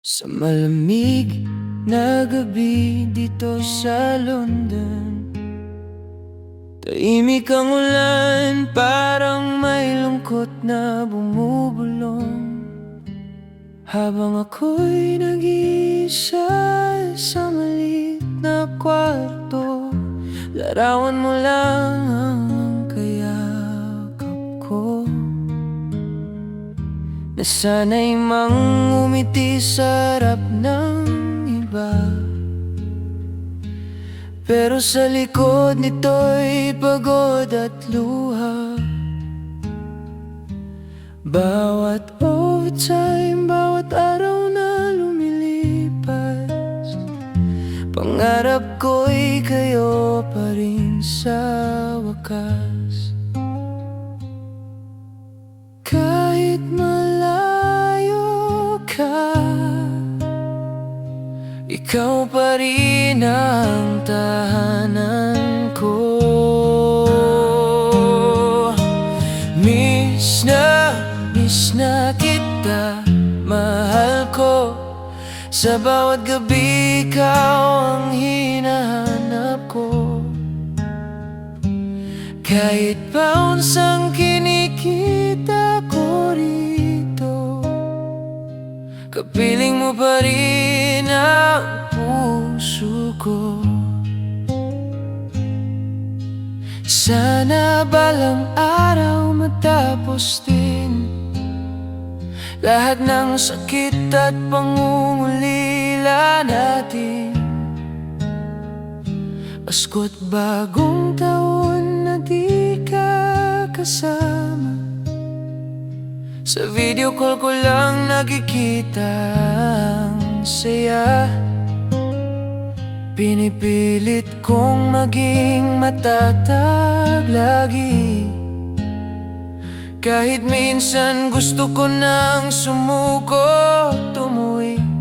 Sa malamig na gabi dito sa London, tahimik ang ulan, parang may lungkot na bumubulong. Habang ako'y nag-iisa sa maliit na kwarto, larawan mo lang ang kayakap ko. Nasanay mang umiti sa harap ng iba, pero sa likod nito'y pagod at luha. Bawat overtime, bawat araw na lumilipas, pangarap ko'y kayo pa rin sa wakas. Kahit malayo ka, ikaw pa rin ang tahanan ko. Miss na kita, mahal ko. Sa bawat gabi ikaw ang hinahanap ko. Kahit paunsang kinikita ko rito, kapiling mo pa rin ang puso ko. Sana balang araw matapos din lahat ng sakit at pangungulila natin. Pasko't bagong taon na di ka kasama, sa video call ko lang nakikita ang saya. Pinipilit kong maging matatag lagi, kahit minsan gusto ko nang sumuko, tumuwi.